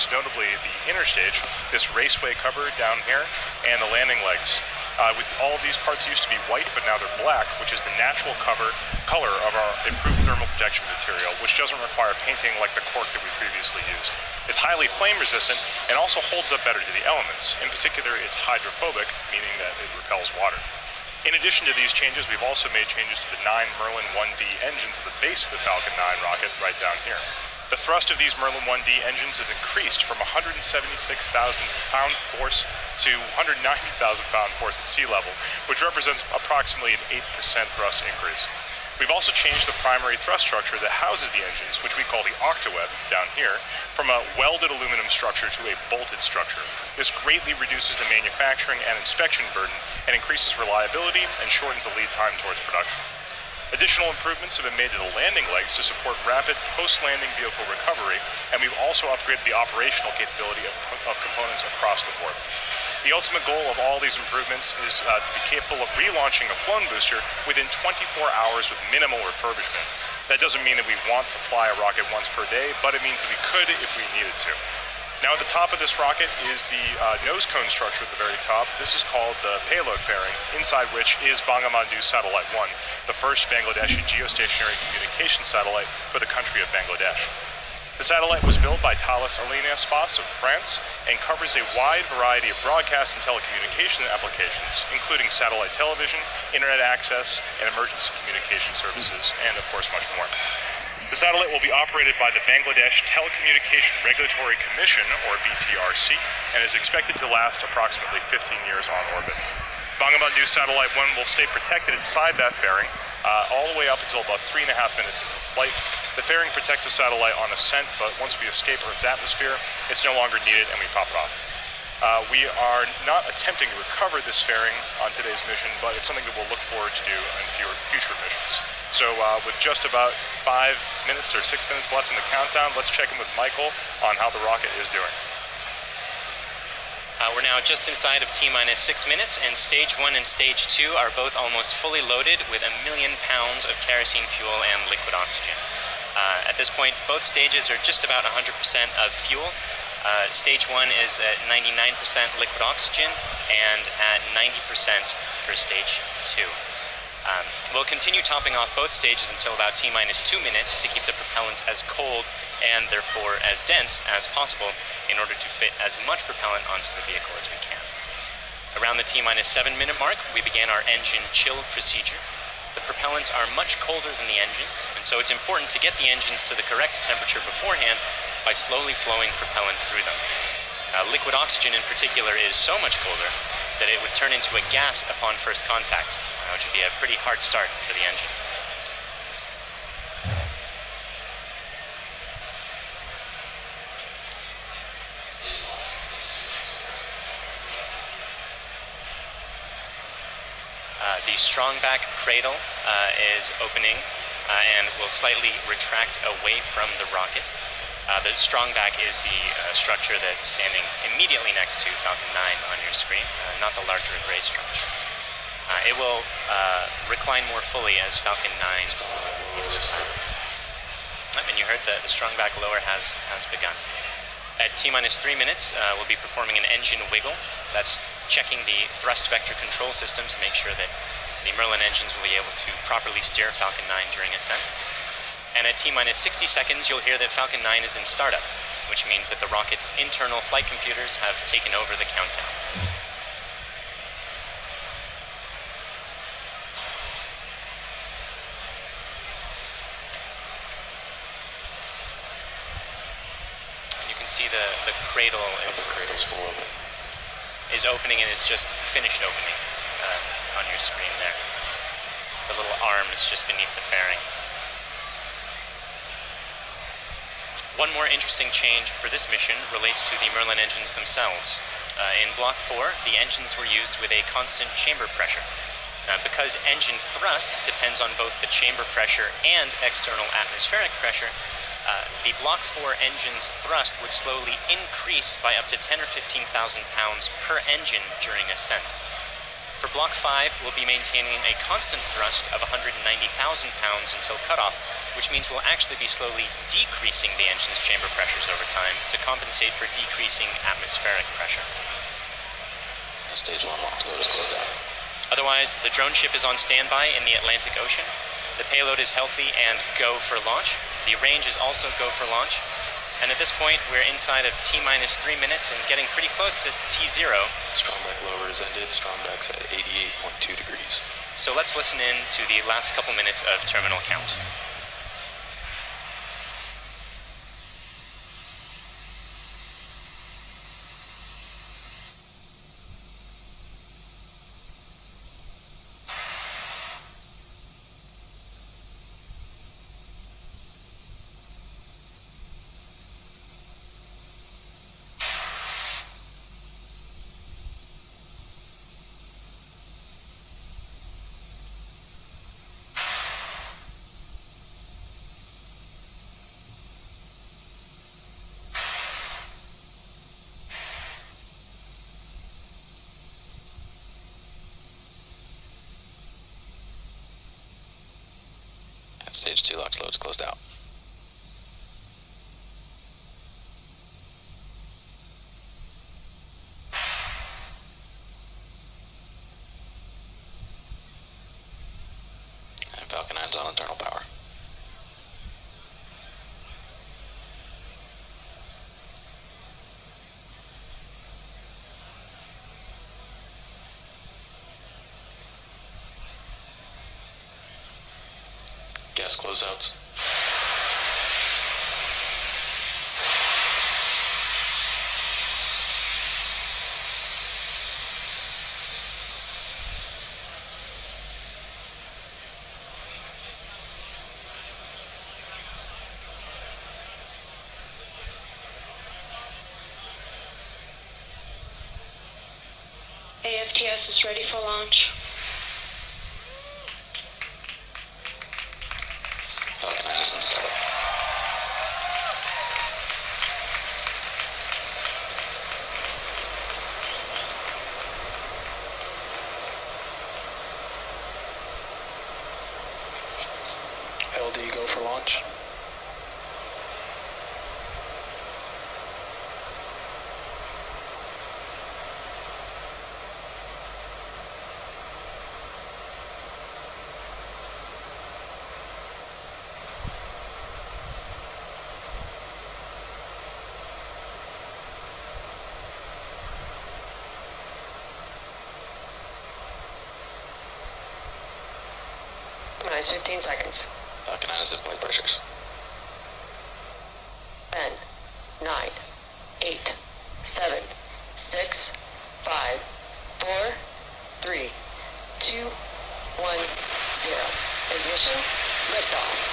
most notably the inner stage, this raceway cover down here, and the landing legs. With all of these parts used to be white, but now they're black, which is the natural color of our improved thermal protection material, which doesn't require painting like the cork that we previously used. It's highly flame resistant and also holds up better to the elements. In particular, it's hydrophobic, meaning that it repels water. In addition to these changes, we've also made changes to the 9 Merlin 1D engines at the base of the Falcon 9 rocket right down here. The thrust of these Merlin 1D engines is increased from 176,000 pound force to 190,000 pound force at sea level, which represents approximately an 8% thrust increase. We've also changed the primary thrust structure that houses the engines, which we call the octaweb down here, from a welded aluminum structure to a bolted structure. This greatly reduces the manufacturing and inspection burden and increases reliability and shortens the lead time towards production. Additional improvements have been made to the landing legs to support rapid post-landing vehicle recovery, and we've also upgraded the operational capability of components across the board. The ultimate goal of all these improvements is to be capable of relaunching a flown booster within 24 hours with minimal refurbishment. That doesn't mean that we want to fly a rocket once per day, but it means that we could if we needed to. Now at the top of this rocket is the nose cone structure at the very top. This is called the payload fairing, inside which is Bangabandhu Satellite-1, the first Bangladeshi geostationary communication satellite for the country of Bangladesh. The satellite was built by Thales Arianespace of France and covers a wide variety of broadcast and telecommunication applications, including satellite television, internet access, and emergency communication services, and of course much more. The satellite will be operated by the Bangladesh Telecommunication Regulatory Commission, or BTRC, and is expected to last approximately 15 years on orbit. Bangabandhu Satellite-1 will stay protected inside that fairing all the way up until about 3.5 minutes into flight. The fairing protects the satellite on ascent, but once we escape Earth's atmosphere, it's no longer needed and we pop it off. We are not attempting to recover this fairing on today's mission, but it's something that we'll look forward to do in future missions. So with just about 5 minutes or 6 minutes left in the countdown, let's check in with Michael on how the rocket is doing. We're now just inside of T-minus 6 minutes, and Stage 1 and Stage 2 are both almost fully loaded with 1 million pounds of kerosene fuel and liquid oxygen. At this point, both stages are just about 100% of fuel. Stage 1 is at 99% liquid oxygen and at 90% for Stage 2. We'll continue topping off both stages until about T-minus 2 minutes to keep the propellant as cold and therefore as dense as possible in order to fit as much propellant onto the vehicle as we can. Around the T-minus 7 minute mark, we began our engine chill procedure. The propellants are much colder than the engines, and so it's important to get the engines to the correct temperature beforehand by slowly flowing propellant through them. Liquid oxygen in particular is so much colder that it would turn into a gas upon first contact, which would be a pretty hard start for the engine. The strongback cradle is opening and will slightly retract away from the rocket. The strongback is the structure that's standing immediately next to Falcon 9 on your screen, not the larger gray structure. It will recline more fully as Falcon 9 leaves the pilot. And you heard the strongback lower has begun. At T-minus 3 minutes, we'll be performing an engine wiggle. That's checking the thrust vector control system to make sure that the Merlin engines will be able to properly steer Falcon 9 during ascent. And at T-minus 60 seconds, you'll hear that Falcon 9 is in startup, which means that the rocket's internal flight computers have taken over the countdown. And you can see the cradle is opening and is just finished opening on your screen there. The little arm is just beneath the fairing. One more interesting change for this mission relates to the Merlin engines themselves. In Block 4, the engines were used with a constant chamber pressure. Because engine thrust depends on both the chamber pressure and external atmospheric pressure, the Block 4 engine's thrust would slowly increase by up to 10 or 15,000 pounds per engine during ascent. For Block 5, we'll be maintaining a constant thrust of 190,000 pounds until cutoff, which means we'll actually be slowly decreasing the engine's chamber pressures over time to compensate for decreasing atmospheric pressure. Stage 1 launch load is closed out. Otherwise, the drone ship is on standby in the Atlantic Ocean. The payload is healthy and go for launch. The range is also go for launch. And at this point, we're inside of T-minus 3 minutes and getting pretty close to T0. Stromback lower has ended. Stromback's at 88.2 degrees. So let's listen in to the last couple minutes of terminal count. Stage 2 LOX load's closed out. And Falcon 9's on internal power. Gas closeouts. AFTS is ready for launch. Falcon 9 is in startup. LD go for launch. Nice, 15 seconds. Falcon 9 is at flight pressures. 10, 9, 8, 7, 6, 5, 4, 3, 2, 1, 0. Ignition, liftoff.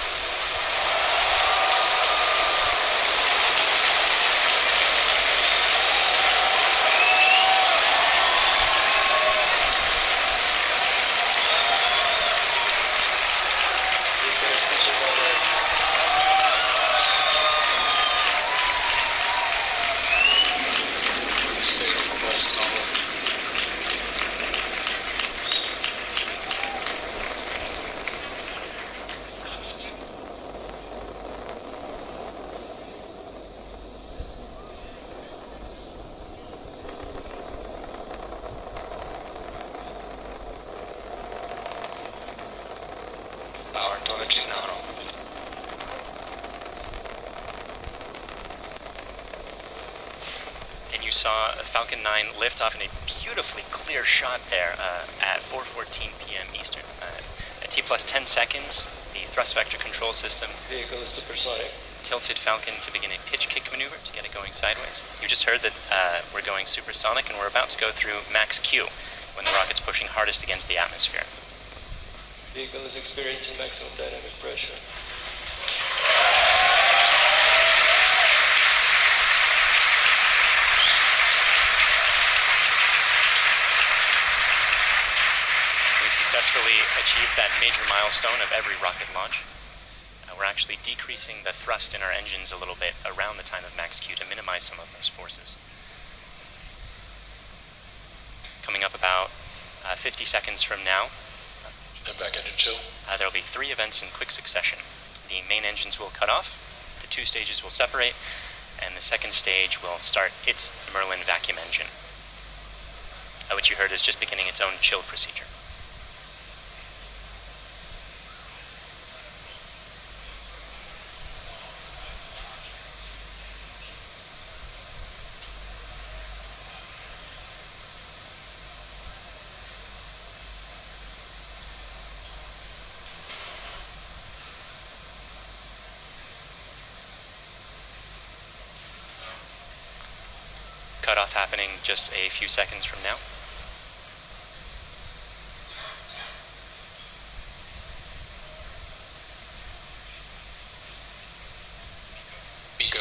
Power telemetry nominal. And you saw Falcon 9 lift off in a beautifully clear shot there at 4:14 p.m. Eastern. At T plus 10 seconds, the thrust vector control system Vehicle is supersonic. tilted Falcon to begin a pitch kick maneuver to get it going sideways. You just heard that we're going supersonic and we're about to go through max Q when the rocket's pushing hardest against the atmosphere. Vehicle is experiencing maximum dynamic pressure. We've successfully achieved that major milestone of every rocket launch. We're actually decreasing the thrust in our engines a little bit around the time of max Q to minimize some of those forces. Coming up about 50 seconds from now, And back engine chill. there will be 3 events in quick succession. the main engines will cut off, the two stages will separate, and the second stage will start its Merlin vacuum engine, which you heard is just beginning its own chill procedure. Cutoff happening just a few seconds from now. Pico.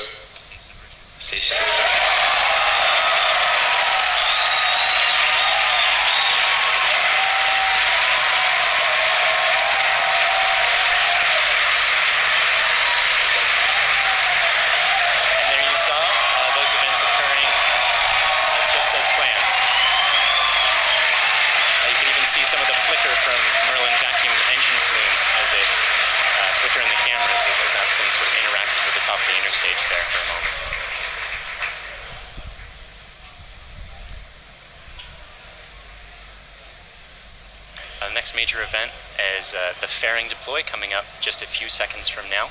Some of the flicker from Merlin vacuum engine plume as it flicker in the cameras as that plume sort of interacted with the top of the interstage there for a moment. The next major event is the fairing deploy coming up just a few seconds from now.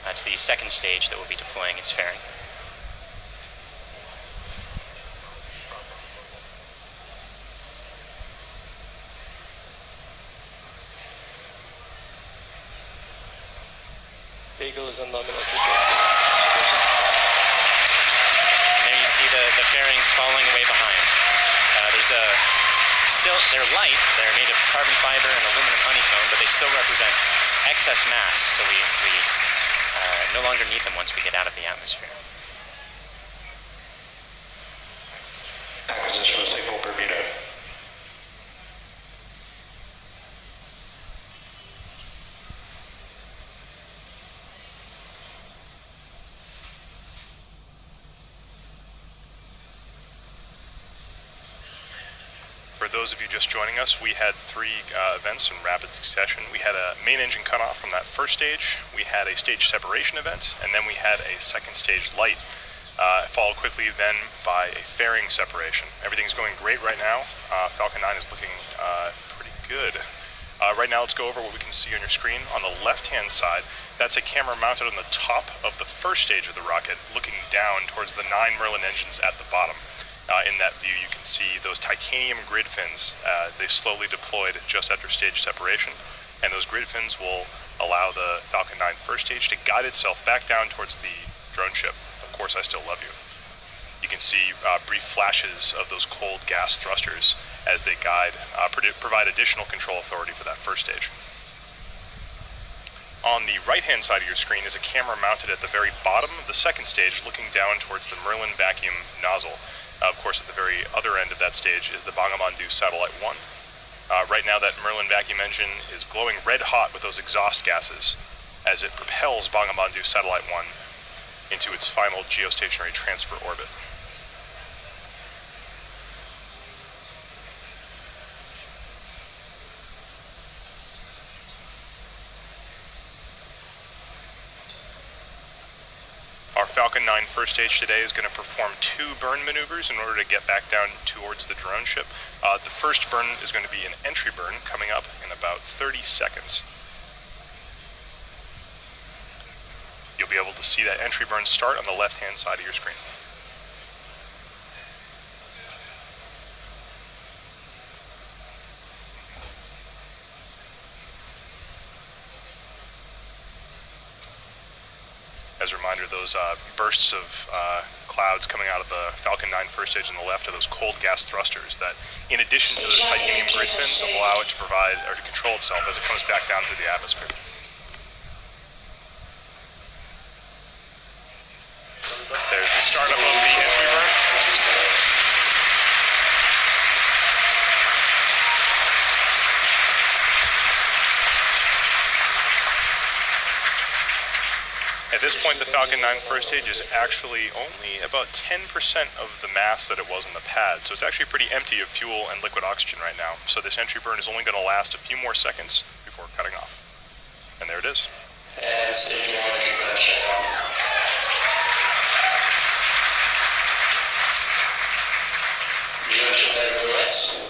That's the second stage that will be deploying its fairing. Eagle is on nominal There you see the fairings falling away behind. They're light, they're made of carbon fiber and aluminum honeycomb, but they still represent excess mass, so we no longer need them once we get out of the atmosphere. Acquisition of signal Bermuda. For those of you just joining us, we had three events in rapid succession. We had a main engine cutoff from that first stage, we had a stage separation event, and then we had a second stage light, followed quickly then by a fairing separation. Everything's going great right now. Falcon 9 is looking pretty good. Right now, let's go over what we can see on your screen. On the left-hand side, that's a camera mounted on the top of the first stage of the rocket, looking down towards the 9 Merlin engines at the bottom. In that view, you can see those titanium grid fins. They slowly deployed just after stage separation, and those grid fins will allow the Falcon 9 first stage to guide itself back down towards the drone ship. Of course, I still love you. You can see brief flashes of those cold gas thrusters as they guide, provide additional control authority for that first stage. On the right-hand side of your screen is a camera mounted at the very bottom of the second stage, looking down towards the Merlin vacuum nozzle. Of course, at the very other end of that stage is the Bangabandhu Satellite-1. Right now, that Merlin vacuum engine is glowing red hot with those exhaust gases as it propels Bangabandhu Satellite-1 into its final geostationary transfer orbit. Our Falcon 9 first stage today is going to perform 2 burn maneuvers in order to get back down towards the drone ship. The first burn is going to be an entry burn coming up in about 30 seconds. You'll be able to see that entry burn start on the left-hand side of your screen. As a reminder, those bursts of clouds coming out of the Falcon 9 first stage on the left are those cold gas thrusters that, in addition to the titanium grid fins, allow it to provide or to control itself as it comes back down through the atmosphere. There's the startup of the entry burn. At this point, the Falcon 9 first stage is actually only about 10% of the mass that it was on the pad, so it's actually pretty empty of fuel and liquid oxygen right now. So this entry burn is only going to last a few more seconds before cutting off. And there it is. And stage 1 command check. Drone ship has OS.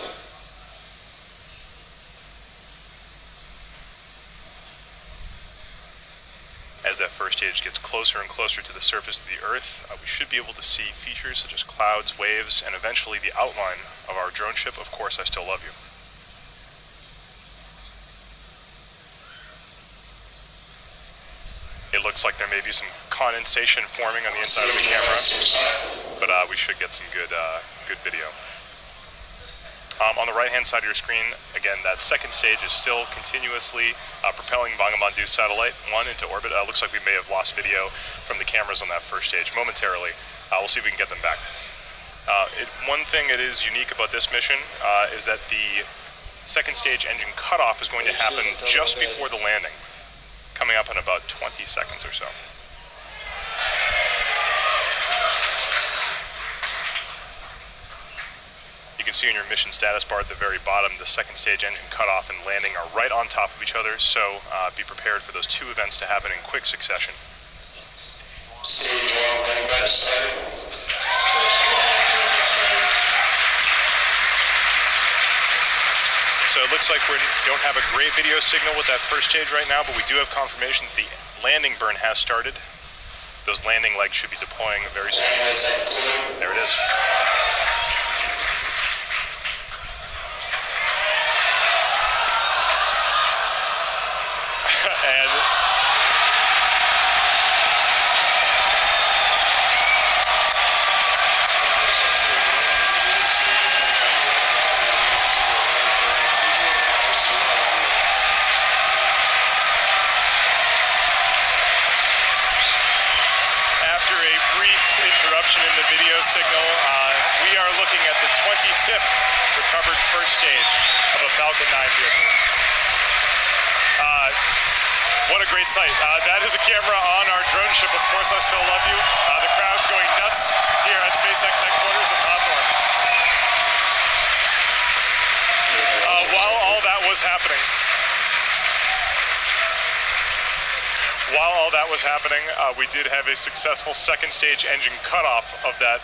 As that first stage gets closer and closer to the surface of the Earth, we should be able to see features such as clouds, waves, and eventually the outline of our drone ship, Of Course I Still Love You. It looks like there may be some condensation forming on the inside of the camera, but we should get some good video. On the right-hand side of your screen, again, that second stage is still continuously propelling Bangabandhu Satellite-1 into orbit. Looks like we may have lost video from the cameras on that first stage momentarily. We'll see if we can get them back. One thing that is unique about this mission is that the second stage engine cutoff is going to happen just before the landing, coming up in about 20 seconds or so. You can see in your mission status bar at the very bottom, the second stage engine cutoff and landing are right on top of each other, so be prepared for those two events to happen in quick succession. Stage 1 landing badge started. So it looks like we don't have a great video signal with that first stage right now, but we do have confirmation that the landing burn has started. Those landing legs should be deploying very soon. There it is. And after a brief interruption in the video signal, we are looking at the 25th recovered first stage of a Falcon 9 vehicle. What a great sight. That is a camera on our drone ship, Of Course I Still Love You. The crowd's going nuts here at SpaceX headquarters in Hawthorne. While all that was happening, we did have a successful second stage engine cutoff of that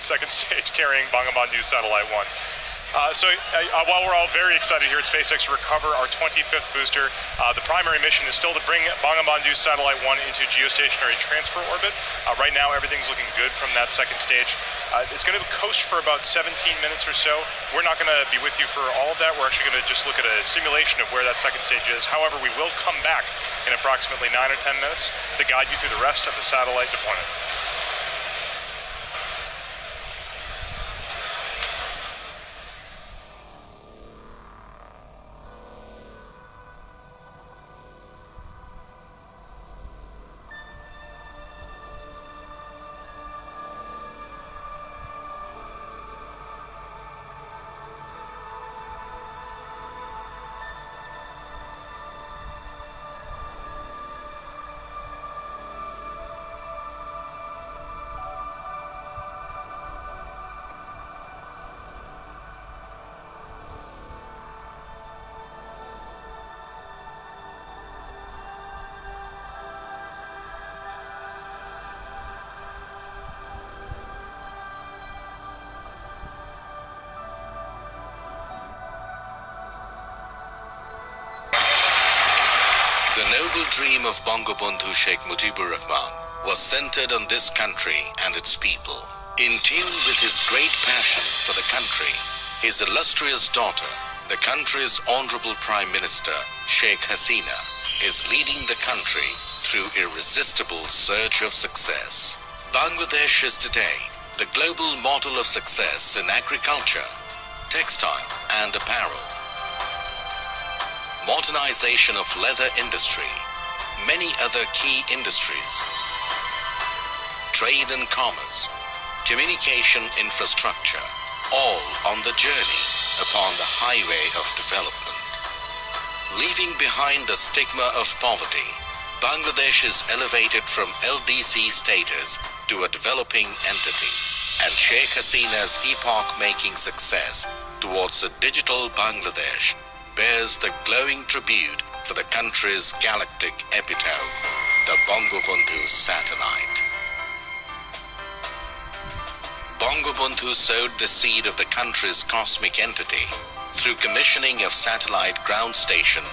second stage carrying Bangabandhu Satellite-1. While we're all very excited here at SpaceX to recover our 25th booster, the primary mission is still to bring Bangabandhu Satellite-1 into geostationary transfer orbit. Right now, everything's looking good from that second stage. It's going to coast for about 17 minutes or so. We're not going to be with you for all of that. We're actually going to just look at a simulation of where that second stage is. However, we will come back in approximately 9 or 10 minutes to guide you through the rest of the satellite deployment. The noble dream of Bangabandhu Sheikh Mujibur Rahman was centered on this country and its people. In tune with his great passion for the country, his illustrious daughter, the country's Honorable Prime Minister, Sheikh Hasina, is leading the country through irresistible surge of success. Bangladesh is today the global model of success in agriculture, textile and apparel, modernization of leather industry, many other key industries, trade and commerce, communication infrastructure, all on the journey upon the highway of development. Leaving behind the stigma of poverty, Bangladesh is elevated from LDC status to a developing entity, and Sheikh Hasina's epoch-making success towards a digital Bangladesh bears the glowing tribute for the country's galactic epitome, the Bangabandhu Satellite. Bangabandhu sowed the seed of the country's cosmic entity through commissioning of satellite ground station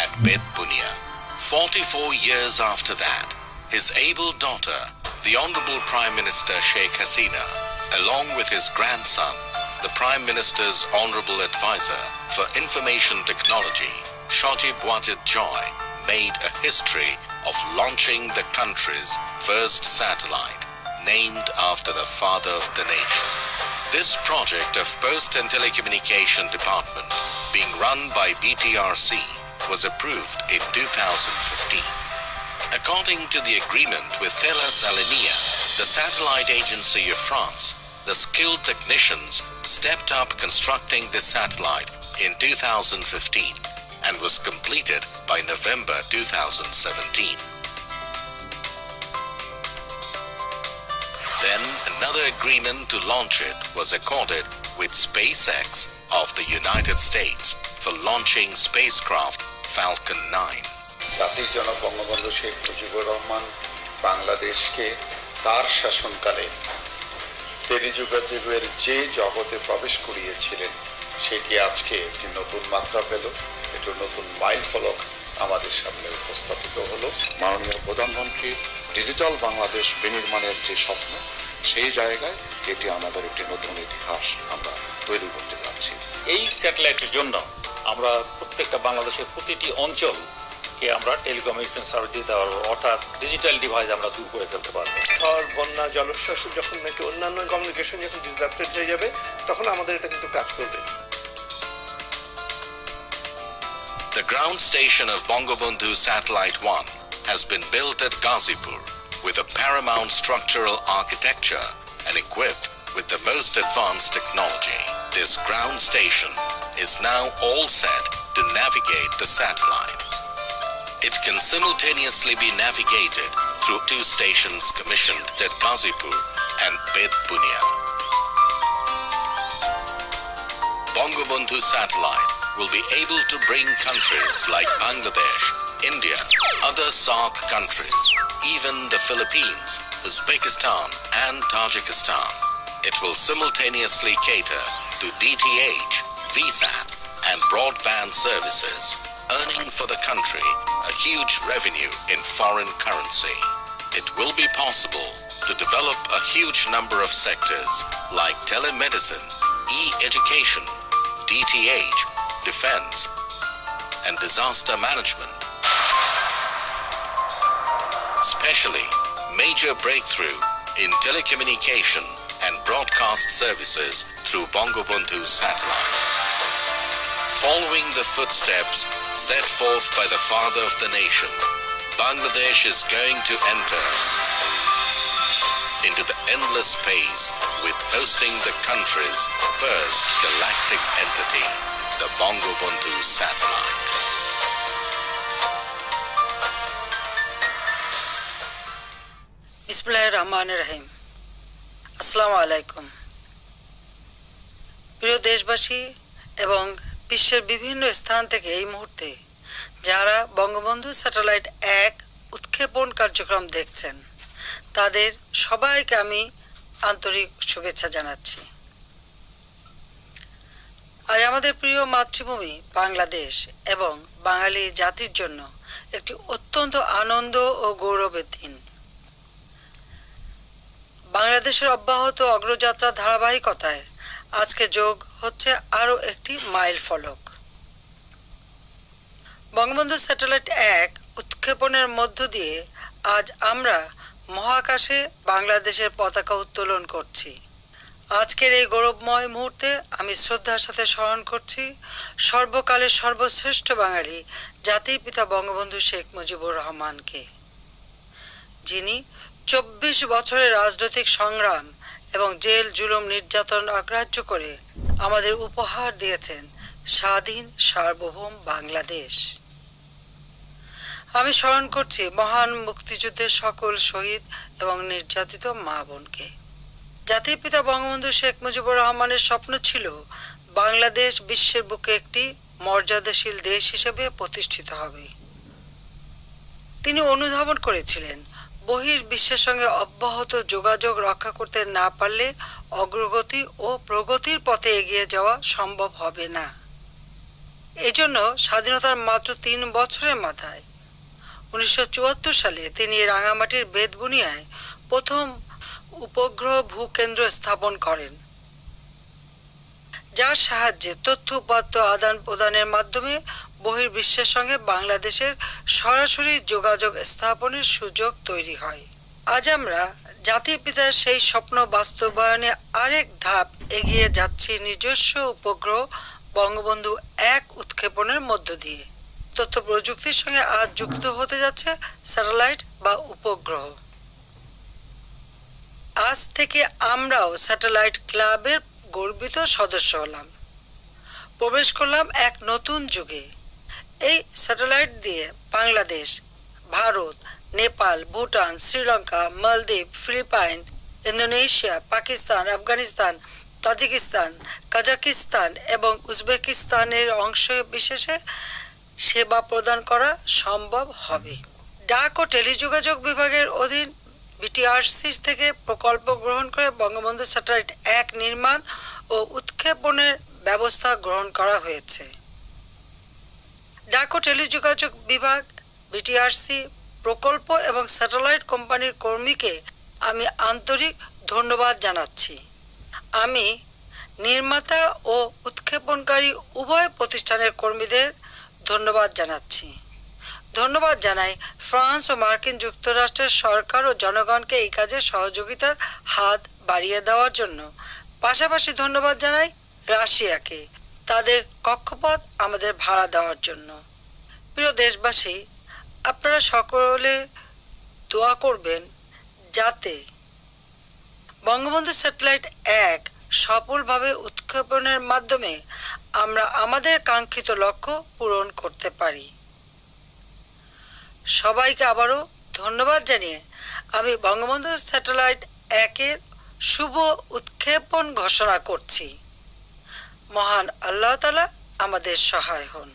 at Bedbunia. 44 years after that, his able daughter, the Honorable Prime Minister Sheikh Hasina, along with his grandson, the Prime Minister's Honorable Advisor for Information Technology, Shojib Wajid Joy, made a history of launching the country's first satellite, named after the father of the nation. This project of Post and Telecommunication Department, being run by BTRC, was approved in 2015. According to the agreement with Thales Alenia, the satellite agency of France, the skilled technicians stepped up constructing this satellite in 2015 and was completed by November 2017. Then another agreement to launch it was accorded with SpaceX of the United States for launching spacecraft Falcon 9. জাতির জনক বঙ্গবন্ধু শেখ মুজিবুর রহমান বাংলাদেশকে তার শাসনকালে টেলিযোগাযোগের যে জগতে প্রবেশ করিয়েছিলেন সেটি আজকে একটি নতুন মাত্রা পেল, একটি নতুন মাইল ফলক আমাদের সামনে উপস্থাপিত হলো। মাননীয় প্রধানমন্ত্রী ডিজিটাল বাংলাদেশ বিনির্মাণের যে স্বপ্ন, সেই জায়গায় এটি আমাদের একটি নতুন ইতিহাস আমরা তৈরি করতে যাচ্ছি। এই স্যাটেলাইটের জন্য আমরা প্রত্যেকটা বাংলাদেশের প্রতিটি অঞ্চলকে আমরা টেলিকমিউনিকেশন সার্ভিস দিতে পারবো, অর্থাৎ ডিজিটাল ডিভাইস আমরা দূর করে ফেলতে পারবো। ঝড়, বন্যা, জলোচ্ছ্বাস যখন নাকি অন্যান্য কমিউনিকেশন যখন ডিসরাপ্টেড হয়ে যাবে, তখন আমাদের এটা কিন্তু কাজ করবে। The ground station of Bangabandhu Satellite-1 has been built at Ghazipur with a paramount structural architecture and equipped with the most advanced technology. This ground station is now all set to navigate the satellite. It can simultaneously be navigated through two stations commissioned at Ghazipur and Bedbunia. Bangabandhu Satellite will be able to bring countries like Bangladesh, India, other SAARC countries, even the Philippines, Uzbekistan and Tajikistan. It will simultaneously cater to DTH, VSAT and broadband services, earning for the country a huge revenue in foreign currency. It will be possible to develop a huge number of sectors like telemedicine, e-education, DTH, defense, and disaster management. Especially major breakthrough in telecommunication and broadcast services through Bangabandhu Satellite. Following the footsteps set forth by the father of the nation, Bangladesh is going to enter into the endless space with hosting the country's first galactic entity, the Bangabandhu Satellite. बिस्मिल्लाहिर्रहमानिर्रहीम। আসসালামু আলাইকুম। প্রিয় দেশবাসী এবং বিশ্বের বিভিন্ন স্থান থেকে এই মুহূর্তে যারা বঙ্গবন্ধু স্যাটেলাইট 1 উৎক্ষেপণ কার্যক্রম দেখছেন, তাদের সবাইকে আমি আন্তরিক শুভেচ্ছা জানাচ্ছি। আজ আমাদের প্রিয় মাতৃভূমি বাংলাদেশ এবং বাঙালি জাতির জন্য একটি অত্যন্ত আনন্দ ও গৌরবের দিন। বাংলাদেশের অব্যাহত অগ্রযাত্রার ধারাবাহিকতায় আজকে যোগ হচ্ছে আরও একটি মাইল ফলক। বঙ্গবন্ধু স্যাটেলাইট 1 উৎক্ষেপণের মধ্য দিয়ে আজ আমরা মহাকাশে বাংলাদেশের পতাকা উত্তোলন করছি। আজকের এই গৌরবময় মুহূর্তে আমি শ্রদ্ধার সাথে স্মরণ করছি সর্বকালের সর্বশ্রেষ্ঠ বাঙালি জাতির পিতা বঙ্গবন্ধু শেখ মুজিবুর রহমানকে, যিনি 24 বছরের রাজনৈতিক সংগ্রাম এবং জেল জুলুম নির্যাতন অগ্রাহ্য করে আমাদের উপহার দিয়েছেন স্বাধীন সার্বভৌম বাংলাদেশ। আমি স্মরণ করছি মহান মুক্তিযুদ্ধের সকল শহীদ এবং নির্যাতিত মা বোনকে। জাতির পিতা বঙ্গবন্ধু শেখ মুজিবুর রহমানের স্বপ্ন ছিল বাংলাদেশ বিশ্বের বুকে একটি মর্যাদাশীল দেশ হিসেবে প্রতিষ্ঠিত হবে। তিনি অনুধাবন করেছিলেন বহির্বিশ্বের সঙ্গে অব্যাহত যোগাযোগ রক্ষা করতে না পারলে অগ্রগতি ও প্রগতির পথে এগিয়ে যাওয়া সম্ভব হবে না। এজন্য স্বাধীনতার মাত্র 3 বছরের মাথায় 1974 সালে তিনি রাঙামাটির বেতবুনিয়ায় প্রথম উপগ্রহ ভূকেন্দ্র স্থাপন করেন, যার সাহায্যে তথ্য উপাত্ত আদান প্রদানের মাধ্যমে বহির্বিশ্বের সঙ্গে বাংলাদেশের সরাসরি যোগাযোগ স্থাপনের সুযোগ তৈরি হয়। আজ আমরা জাতির পিতার সেই স্বপ্ন বাস্তবায়নে আরেক ধাপ এগিয়ে যাচ্ছি নিজস্ব উপগ্রহ বঙ্গবন্ধু 1 উৎক্ষেপণের মধ্য দিয়ে। তথ্য প্রযুক্তির সঙ্গে আজ যুক্ত হতে যাচ্ছে স্যাটেলাইট বা উপগ্রহ। আজ থেকে আমরাও স্যাটেলাইট ক্লাবের গর্বিত সদস্য হলাম, প্রবেশ করলাম এক নতুন যুগে। এই স্যাটেলাইট দিয়ে বাংলাদেশ, ভারত, নেপাল, ভুটান, শ্রীলঙ্কা, মালদ্বীপ, Philippine, Indonesia, Pakistan, Afghanistan, Tajikistan, Kazakhstan এবং উজবেকিস্তানের অংশ বিশেষে সেবা প্রদান করা সম্ভব হবে। ডাক ও টেলিযোগাযোগ বিভাগের অধীন বিটিআরসি থেকে প্রকল্প গ্রহণ করে বঙ্গবন্ধু স্যাটেলাইট 1 নির্মাণ ও উৎক্ষেপণের ব্যবস্থা গ্রহণ করা হয়েছে। ডাক ও টেলিযোগাযোগ বিভাগ, বিটিআরসি, প্রকল্প এবং স্যাটেলাইট কোম্পানির কর্মীকে আমি আন্তরিক ধন্যবাদ জানাচ্ছি। আমি নির্মাতা ও উৎক্ষেপণকারী উভয় প্রতিষ্ঠানের কর্মীদের ধন্যবাদ জানাচ্ছি। ধন্যবাদ জানাই ফ্রান্স ও মার্কিন যুক্তরাষ্ট্রের সরকার ও জনগণকে এই কাজে সহযোগিতার হাত বাড়িয়ে দেওয়ার জন্য। পাশাপাশি ধন্যবাদ জানাই রাশিয়াকে তাদের কক্ষপথ আমাদের ভাড়া দেওয়ার জন্য। প্রিয় দেশবাসী, আপনারা সকলে দোয়া করবেন যাতে বঙ্গবন্ধু স্যাটেলাইট 1 সফলভাবে উৎক্ষেপণের মাধ্যমে আমরা আমাদের কাঙ্ক্ষিত লক্ষ্য পূরণ করতে পারি। সবাইকে আবারও ধন্যবাদ জানিয়ে আমি বঙ্গবন্ধু স্যাটেলাইট 1-এর শুভ উৎক্ষেপণ ঘোষণা করছি। মহান আল্লাহ তাআলা আমাদের সহায় হন।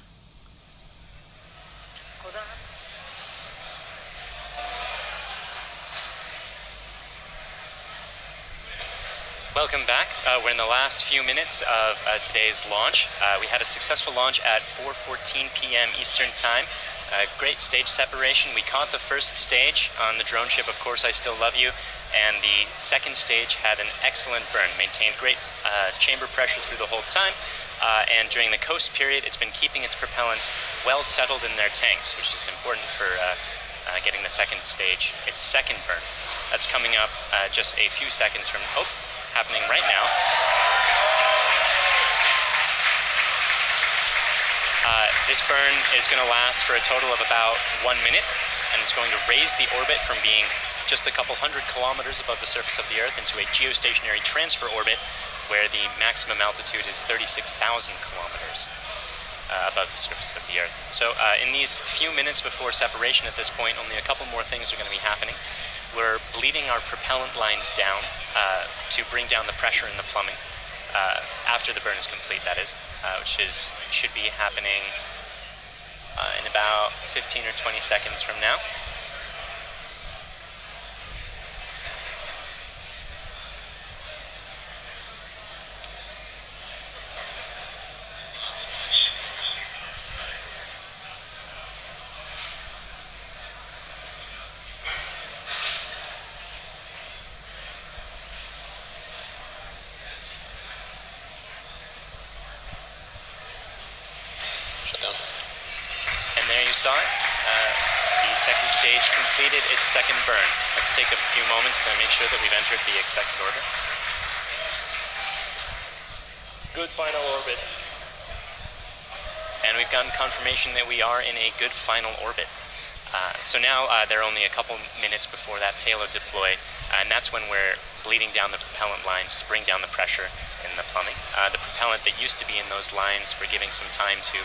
Welcome back. We're in the last few minutes of today's launch. We had a successful launch at 4:14 p.m. Eastern Time. Great stage separation. We caught the first stage on the drone ship, Of Course I Still Love You, and the second stage had an excellent burn, maintained great chamber pressure through the whole time, and during the coast period it's been keeping its propellants well settled in their tanks, which is important for getting the second stage, its second burn. That's coming up just a few seconds from happening right now. This burn is going to last for a total of about 1 minute, and it's going to raise the orbit from being just a couple hundred kilometers above the surface of the Earth into a geostationary transfer orbit where the maximum altitude is 36,000 kilometers above the surface of the Earth. So in these few minutes before separation at this point, only a couple more things are going to be happening. We're bleeding our propellant lines down to bring down the pressure in the plumbing after the burn is complete, that is, which should be happening in about 15 or 20 seconds from now. Shut down. And there you saw it. The second stage completed its second burn. Let's take a few moments to make sure that we've entered the expected orbit. Good final orbit. And we've gotten confirmation that we are in a good final orbit. So now there are only a couple minutes before that payload deploy, and that's when we're bleeding down the propellant lines to bring down the pressure in the plumbing. The propellant that used to be in those lines, we're giving some time to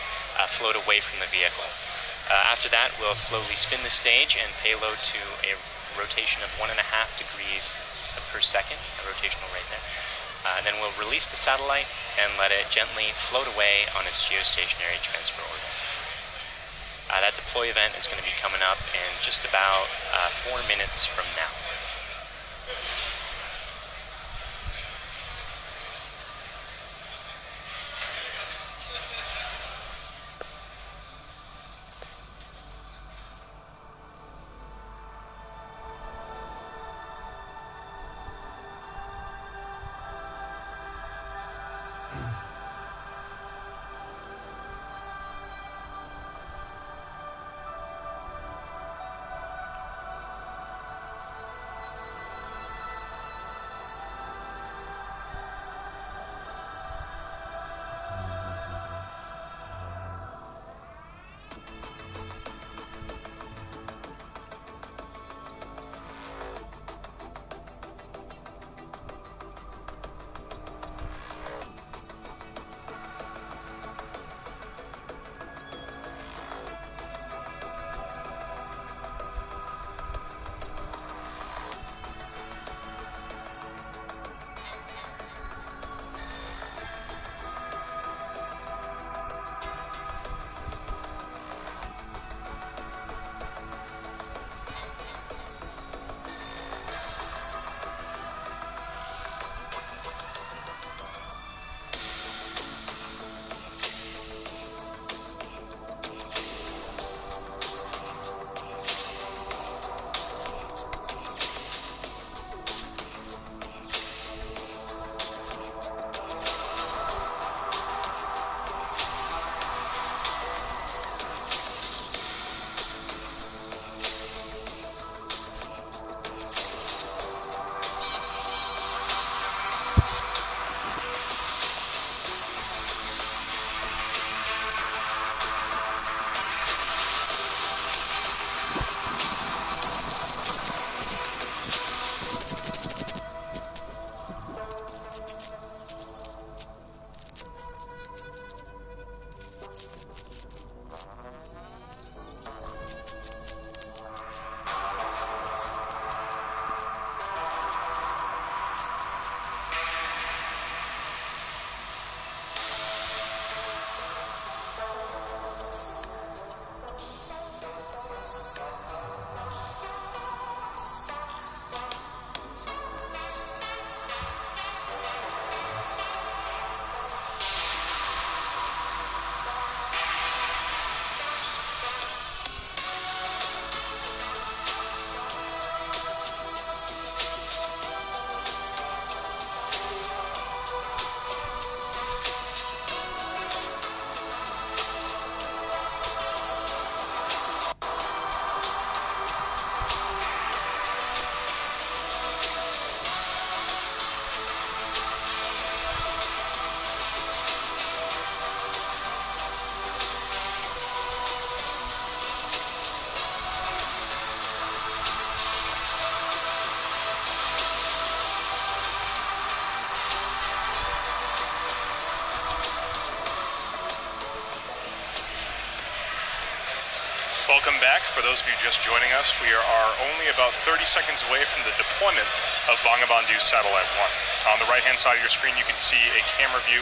float away from the vehicle. After that, we'll slowly spin the stage and payload to a rotation of 1.5 degrees per second, a rotational rate there. Then we'll release the satellite and let it gently float away on its geostationary transfer orbit. That deploy event is going to be coming up in just about 4 minutes from now. Welcome back. For those of you just joining us, we are only about 30 seconds away from the deployment of Bangabandhu Satellite-1. On the right-hand side of your screen, you can see a camera view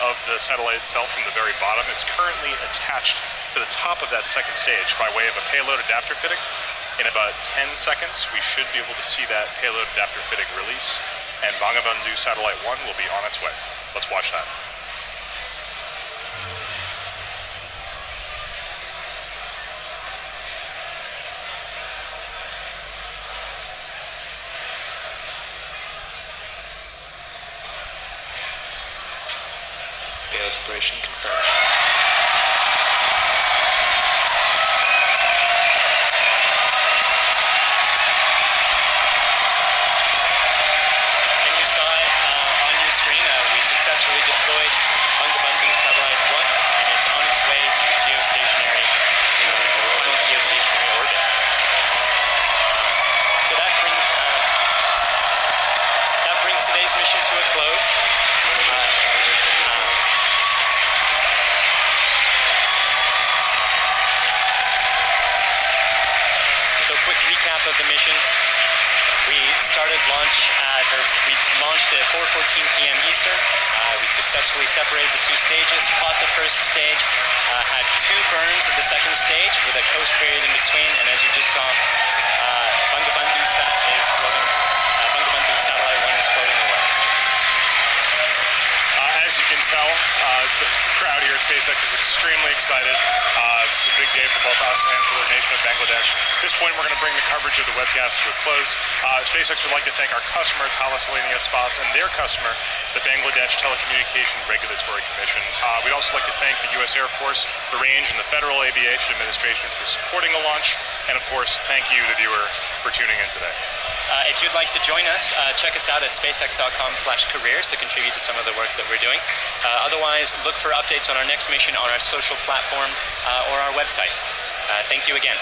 of the satellite itself from the very bottom. It's currently attached to the top of that second stage by way of a payload adapter fitting. In about 10 seconds, we should be able to see that payload adapter fitting release, and Bangabandhu Satellite-1 will be on its way. Let's watch that. Aspiration confirmed. And you saw it on your screen. We successfully deployed Bangabandhu Satellite-1, and it's on its way to geostationary, final geostationary orbit. So that brings today's mission to a close. Quick recap of the mission. We launched at 4:14 p.m. Eastern. We successfully separated the two stages, caught the first stage, 2 burns of the second stage with a coast period in between, and as you just saw, Bangabandhu Satellite-1 is floating away. As you can tell, the crowd here at SpaceX is extremely excited. It's a big day for both us and for the nation of Bangladesh. At this point, we're going to bring the coverage of the webcast to a close. SpaceX would like to thank our customer, Thales Alenia Space, and their customer, the Bangladesh Telecommunication Regulatory Commission. We'd also like to thank the U.S. Air Force, the Range, and the Federal Aviation Administration for supporting the launch. And of course, thank you, the viewer, for tuning in today. If you'd like to join us, check us out at spacex.com/careers to contribute to some of the work that we're doing. Otherwise, look for updates on our next mission on our social platforms or our website. Thank you again.